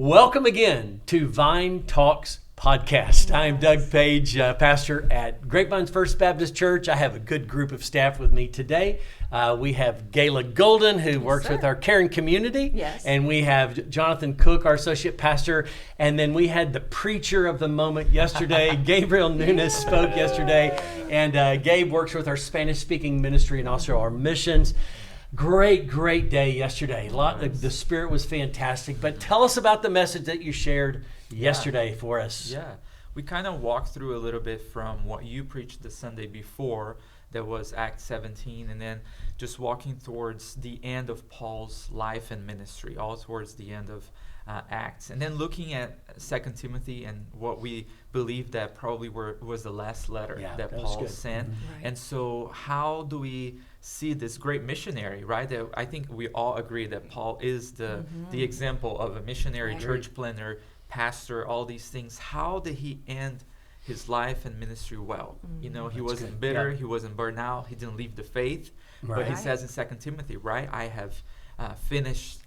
Welcome again to Vine Talks Podcast. I am Doug Page, pastor at Grapevine's First Baptist Church. I have a good group of staff with me today. We have Gayla Golden, who works with our Caring community. Yes. And we have Jonathan Cook, our associate pastor. And then we had the preacher of the moment yesterday. Gabriel Nunes spoke yesterday. And Gabe works with our Spanish-speaking ministry and also our missions. Great day yesterday. The spirit was fantastic. But tell us about the message that you shared yesterday for us. Yeah, we kind of walked through a little bit from what you preached the Sunday before, that was Acts 17, and then just walking towards the end of Paul's life and ministry, all towards the end of Acts, and then looking at 2 Timothy and what we believe that probably was the last letter that Paul sent. Mm-hmm. Right. And so how do we see this great missionary, right? That I think we all agree that Paul is the example of a missionary, church planner, pastor, all these things. How did he end his life and ministry well? You know, he wasn't bitter, he wasn't burned out, he didn't leave the faith. But he says in 2 Timothy, right, I have finished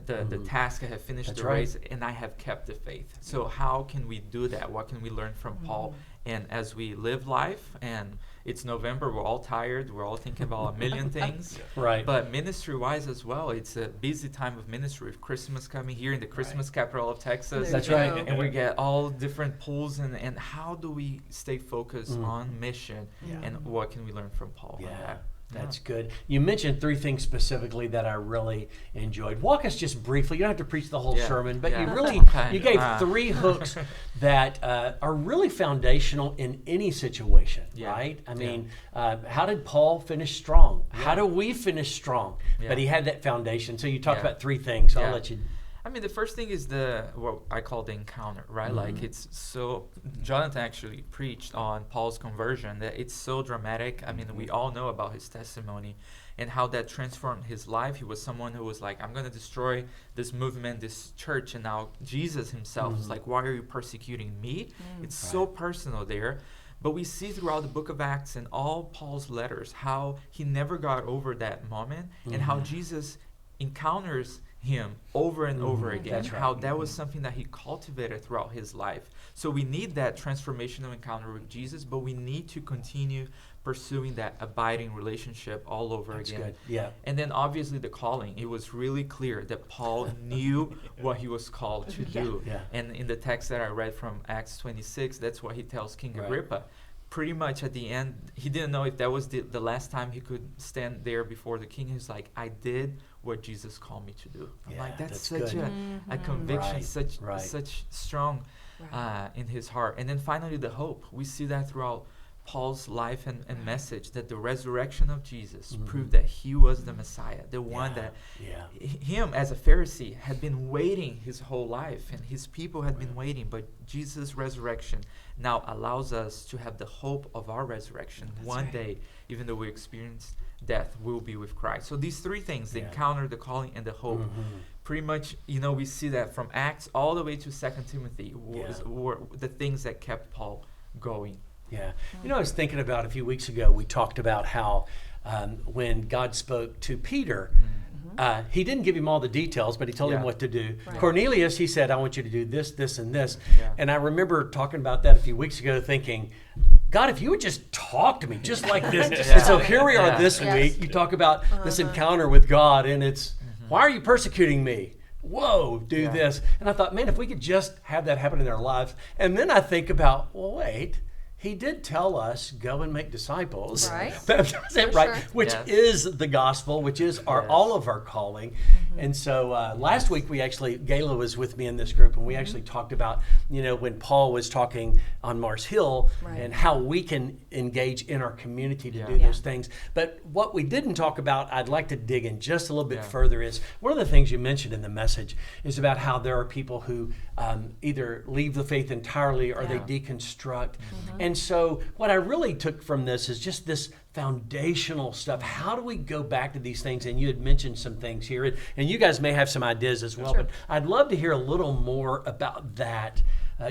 the task, I have finished the race, and I have kept the faith. So how can we do that? What can we learn from Paul? And as we live life, and it's November, we're all tired, we're all thinking about a million things. Right. But ministry-wise as well, it's a busy time of ministry with Christmas coming here in the Christmas capital of Texas. That's right. And we get all different pulls, and how do we stay focused on mission? And what can we learn from Paul on that? That's good. You mentioned three things specifically that I really enjoyed. Walk us just briefly. You don't have to preach the whole sermon, but you gave three hooks that are really foundational in any situation, right? I mean, how did Paul finish strong? How do we finish strong? But he had that foundation. So you talked about three things. So I'll let you. I mean, the first thing is what I call the encounter, right? Like Jonathan actually preached on Paul's conversion, that it's so dramatic. I mean, we all know about his testimony and how that transformed his life. He was someone who was like, I'm going to destroy this movement, this church. And now Jesus himself is like, why are you persecuting me? It's so personal there. But we see throughout the book of Acts and all Paul's letters how he never got over that moment and how Jesus encounters him over and over again, how that was something that he cultivated throughout his life. So we need that transformational encounter with Jesus, but we need to continue pursuing that abiding relationship all over again. Good. Yeah. And then obviously the calling. It was really clear that Paul knew what he was called to do. Yeah. And in the text that I read from Acts 26, that's what he tells King Agrippa. Pretty much at the end, he didn't know if that was the last time he could stand there before the king. He's like, I did what Jesus called me to do. I'm like, that's such a conviction, such strong in his heart. And then finally, the hope. We see that throughout Paul's life and message, that the resurrection of Jesus proved that he was the Messiah, the one that him as a Pharisee had been waiting his whole life, and his people had been waiting, but Jesus' resurrection now allows us to have the hope of our resurrection. One day, even though we experience death, we'll be with Christ. So these three things, the encounter, the calling, and the hope, pretty much, we see that from Acts all the way to 2 Timothy were the things that kept Paul going. Yeah. I was thinking about a few weeks ago, we talked about how when God spoke to Peter, he didn't give him all the details, but he told him what to do. Right. Cornelius, he said, I want you to do this, this, and this. Yeah. And I remember talking about that a few weeks ago, thinking, God, if you would just talk to me just like this. And so here we are this week. You talk about this encounter with God, and it's, why are you persecuting me? Whoa, do this. And I thought, man, if we could just have that happen in our lives. And then I think about, well, wait. He did tell us, go and make disciples. Right. Which is the gospel, which is all of our calling. And so last week, Gayla was with me in this group, and we actually talked about, when Paul was talking on Mars Hill and how we can engage in our community to do those things. But what we didn't talk about, I'd like to dig in just a little bit further, is one of the things you mentioned in the message is about how there are people who either leave the faith entirely or they deconstruct. And so what I really took from this is just this foundational stuff. How do we go back to these things? And you had mentioned some things here, and you guys may have some ideas as well, but I'd love to hear a little more about that.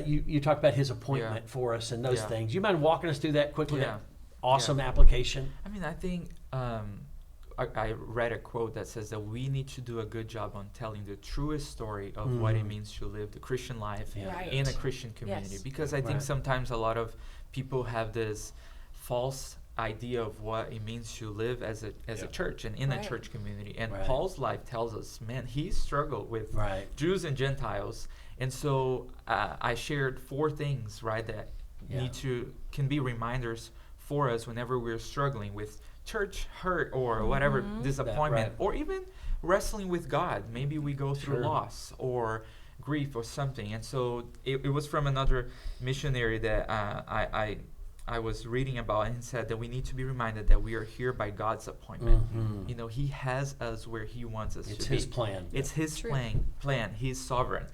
You talked about his appointment for us and those things. You mind walking us through that quickly? Yeah. Awesome application. I mean, I think I read a quote that says that we need to do a good job on telling the truest story of what it means to live the Christian life in a Christian community. Because I think sometimes a lot of people have this false idea of what it means to live as a church and in a church community. And Paul's life tells us, man, he struggled with Jews and Gentiles. And so I shared 4 things, that can be reminders for us whenever we're struggling with church hurt or whatever, disappointment, or even wrestling with God. Maybe we go through loss or grief or something. And so it was from another missionary that I was reading about, and he said that we need to be reminded that we are here by God's appointment. He has us where he wants us to be. It's his plan. It's his plan. He's sovereign.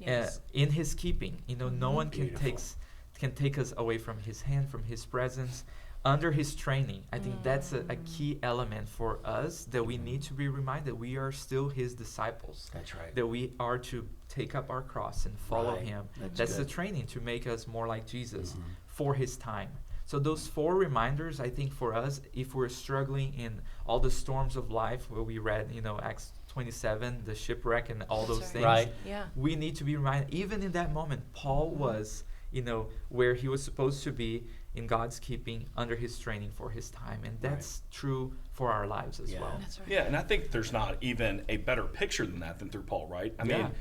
In his keeping. No one can take us away from his hand, from his presence, under his training. I think that's a key element for us, that we need to be reminded we are still his disciples. That's right. That we are to take up our cross and follow him. That's the training to make us more like Jesus for his time. So those 4 reminders, I think, for us, if we're struggling in all the storms of life, where we read, Acts 27, the shipwreck and all those things, we need to be reminded. Even in that moment, Paul was, where he was supposed to be, in God's keeping, under his training for his time. And that's true for our lives as well. That's right. Yeah, and I think there's not even a better picture than that than through Paul, right? I mean,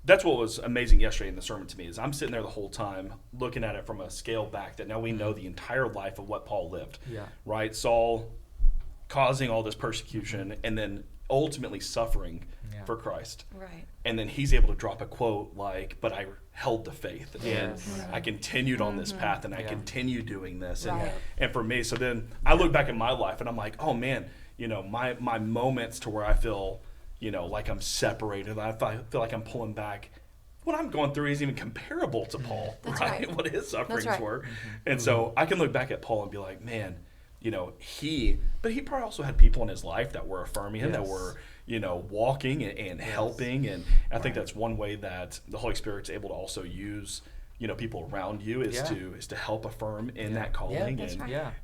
that's what was amazing yesterday in the sermon to me, is I'm sitting there the whole time looking at it from a scale back, that now we know the entire life of what Paul lived, right? Saul causing all this persecution and then ultimately suffering for Christ. Right. And then he's able to drop a quote like, but I held the faith and I continued on this path and I continue doing this. And for me, so then I look back at my life and I'm like, oh man, my moments to where I feel, like I'm separated, I feel like I'm pulling back. What I'm going through isn't even comparable to Paul, right? What his sufferings were. And so I can look back at Paul and be like, man, he probably also had people in his life that were affirming him, that were, walking and helping. And I think that's one way that the Holy Spirit's able to also use, people around you is to help affirm in that calling.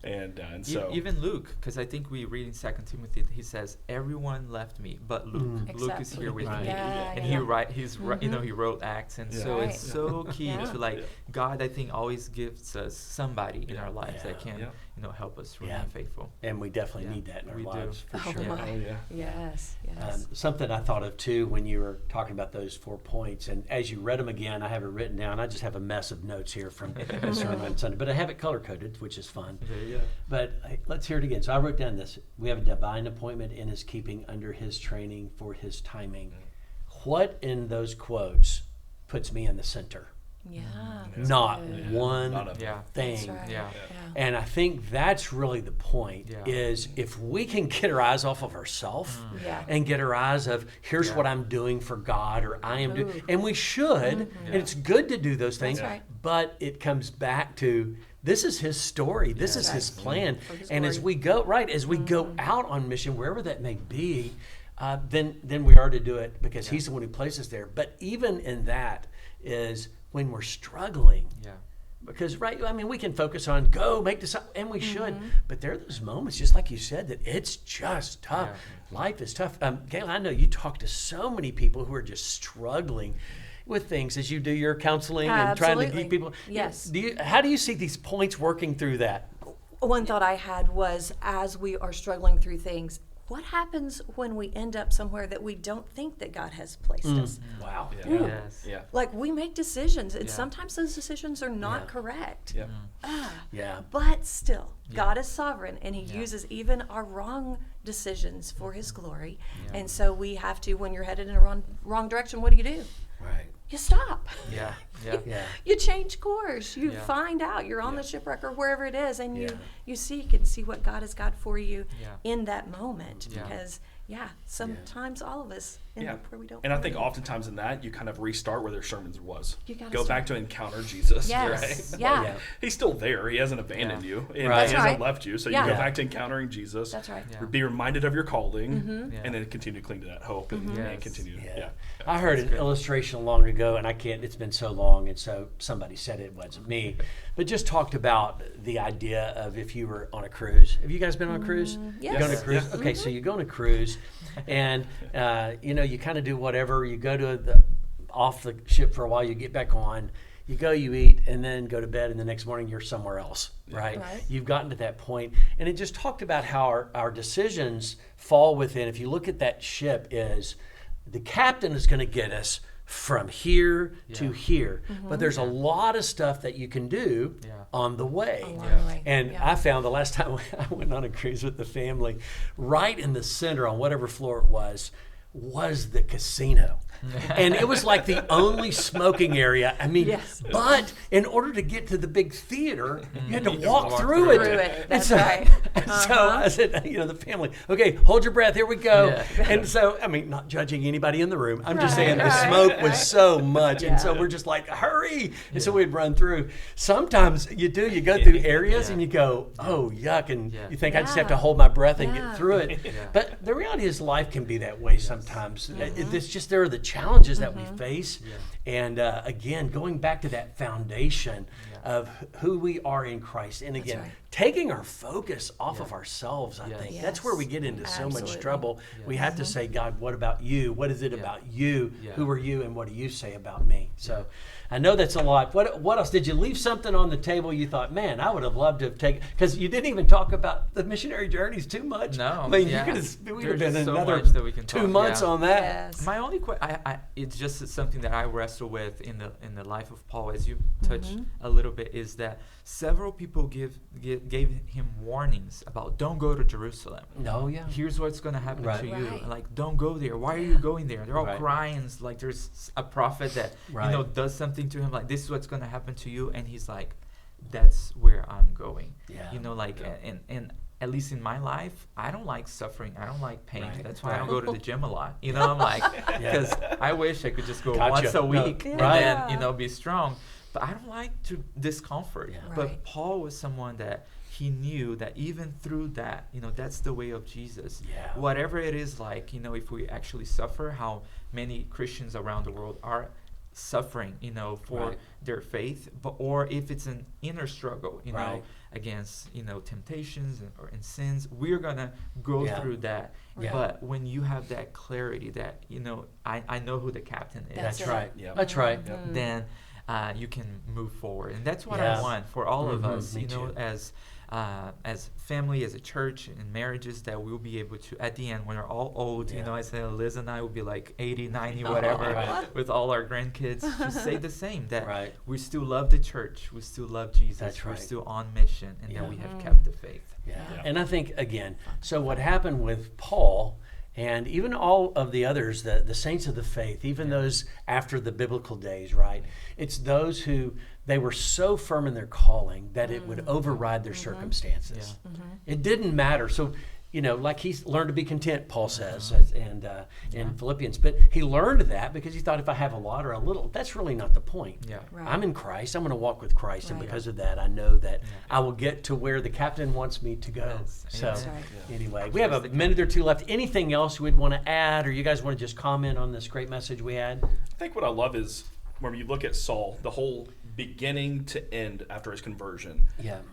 And so even Luke, because I think we read in 2 Timothy, he says, everyone left me but Luke. Luke is here with me. And he wrote Acts. And so it's so key to God, I think, always gives us somebody in our lives that can help us remain faithful. And we definitely need that in our lives, for sure. Yes. Something I thought of too when you were talking about those 4 points, and as you read them again, I have it written down. I just have a mess of notes here from the sermon Sunday, but I have it color coded, which is fun. But let's hear it again. So I wrote down this: we have a divine appointment in his keeping, under his training, for his timing. What in those quotes puts me in the center? Not one thing. That's right. And I think that's really the point, is if we can get our eyes off of ourselves and get our eyes of, here's what I'm doing for God, or I am doing, and we should, and it's good to do those things, but it comes back to, this is his story, this is his plan. And as we go, as we go out on mission, wherever that may be, then we are to do it because he's the one who places us there. But even in that is when we're struggling. Because, we can focus on go make disciples, and we should. But there are those moments, just like you said, that it's just tough. Life is tough. Kayla, I know you talk to so many people who are just struggling with things as you do your counseling and trying to keep people. Yes. How do you see these points working through that? One thought I had was, as we are struggling through things, what happens when we end up somewhere that we don't think that God has placed us? Wow. Like, we make decisions, and sometimes those decisions are not correct. But still, God is sovereign, and he uses even our wrong decisions for his glory. And so we have to, when you're headed in a wrong direction, what do? You stop. You change course. You find out. You're on the shipwreck or wherever it is, and you seek and see what God has got for you in that moment, because sometimes all of us end up where we don't. And I think oftentimes in that, you kind of restart where their sermons was. You gotta go start. back to encounter Jesus. Yes. Right? Yeah. Like, he's still there. He hasn't abandoned you. And Right. he hasn't left you. So you go Yeah. back to encountering Jesus. That's right. Yeah. Be reminded of your calling. Mm-hmm. And then continue to cling to that hope and continue. Yeah. I heard an illustration long ago, and I can't, it's been so long, and so somebody said it wasn't me, but just talked about the idea of if you were on a cruise. Have you guys been on a cruise? Yes. You go on a cruise? Yeah. Okay, so you go on a cruise, and you kind of do whatever. You go to off the ship for a while, you get back on, you go, you eat, and then go to bed, and the next morning you're somewhere else, right? You've gotten to that point. And it just talked about how our decisions fall within, if you look at that ship, is the captain is going to get us from here to here. But there's a lot of stuff that you can do on the way. And I found the last time I went on a cruise with the family, right in the center on whatever floor it was the casino. And it was like the only smoking area. I mean, but in order to get to the big theater, you had to walk through it. That's right. And so I said, the family, okay, hold your breath, here we go. And so, I mean, not judging anybody in the room. I'm just saying the smoke was so much. And so we're just like, hurry. And so we'd run through. Sometimes you go through areas and you go, oh, yuck. And you think I just have to hold my breath and get through it. But the reality is life can be that way sometimes. It's just, there are the challenges that we face. And again, going back to that foundation of who we are in Christ. And again, taking our focus off of ourselves, I think. That's where we get into so much trouble. We have to say, God, what about you? What is it about you? Who are you? And what do you say about me? So I know that's a lot. What else? Did you leave something on the table you thought, man, I would have loved to have taken, because you didn't even talk about the missionary journeys too much. No. I mean, we would have been so another much that we can 2 talk, months on that. Yes. My only it's just something that I wrestle with in the life of Paul, as you touched a little bit, is that several people gave him warnings about, don't go to Jerusalem. No, Here's what's going to happen to you. Right. Like, don't go there. Why are you going there? They're all crying. Like, there's a prophet that does something to him. Like, this is what's going to happen to you, and he's like, that's where I'm going. And at least in my life, I don't like suffering. I don't like pain. That's why I don't go to the gym a lot. I'm like, because I wish I could just go once a week and then, be strong. But I don't like discomfort. But Paul was someone that he knew that even through that, that's the way of Jesus. Whatever it is like, if we actually suffer, how many Christians around the world are suffering, for their faith, or if it's an inner struggle, against, temptations and sins, we're gonna go through that. But when you have that clarity that, I know who the captain is. That's right. That's right. Then you can move forward, and that's what I want for all of us. As family, as a church, and marriages, that we'll be able to, at the end, when we're all old, I said Liz and I will be like 80, 90, whatever, with all our grandkids, to say the same, that we still love the church, we still love Jesus, we're still on mission, and that we have kept the faith. And I think, again, so what happened with Paul, and even all of the others, the saints of the faith, even those after the biblical days, it's those who, they were so firm in their calling that it would override their circumstances. It didn't matter. So, like he learned to be content, Paul says, and in Philippians. But he learned that because he thought, if I have a lot or a little, that's really not the point. I'm in Christ. I'm going to walk with Christ. And because of that, I know that I will get to where the captain wants me to go. So anyway, we have a minute or two left. Anything else we'd want to add, or you guys want to just comment on this great message we had? I think what I love is when you look at Saul, the whole beginning to end after his conversion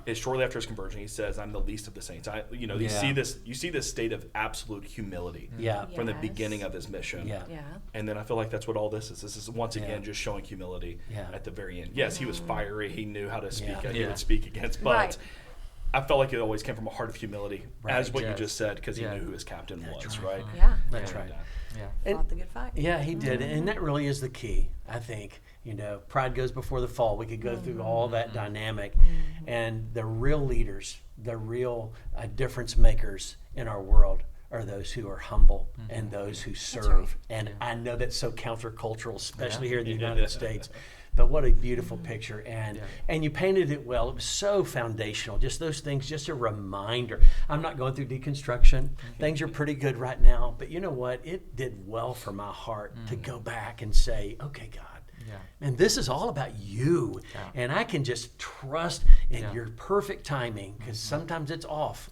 is shortly after his conversion. He says, I'm the least of the saints. You see this state of absolute humility from the beginning of his mission. And then I feel like that's what all this is. This is once again just showing humility at the very end. Yes, he was fiery. He knew how to speak. He would speak against, but I felt like it always came from a heart of humility, as what you just said, because he knew who his captain was, right? That's right. Fought the good fight. Yeah, he did. And that really is the key, I think. Pride goes before the fall. We could go through all that dynamic. And the real leaders, the real difference makers in our world are those who are humble and those who serve. And I know that's so countercultural, especially here in the United States. But what a beautiful picture. And you painted it well. It was so foundational. Just those things, just a reminder. I'm not going through deconstruction. Things are pretty good right now. But you know what? It did well for my heart to go back and say, okay, God, and this is all about you. And I can just trust in your perfect timing, because sometimes it's off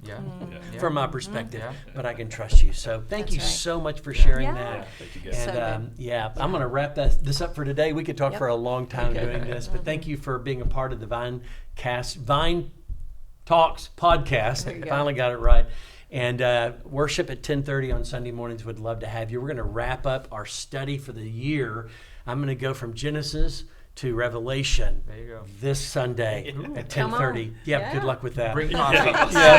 from my perspective, but I can trust you. So thank you so much for sharing that. Thank you guys. And I'm going to wrap this up for today. We could talk for a long time doing this, but thank you for being a part of the Vine Talks podcast. I finally got it right. And worship at 10:30 on Sunday mornings. Would love to have you. We're going to wrap up our study for the year. I'm going to go from Genesis to Revelation this Sunday at 10:30. Yep, good luck with that. Bring coffee.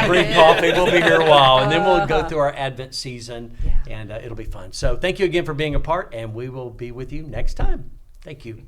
Bring coffee. We'll be here a while. And then we'll go through our Advent season, and it'll be fun. So thank you again for being a part, and we will be with you next time. Thank you.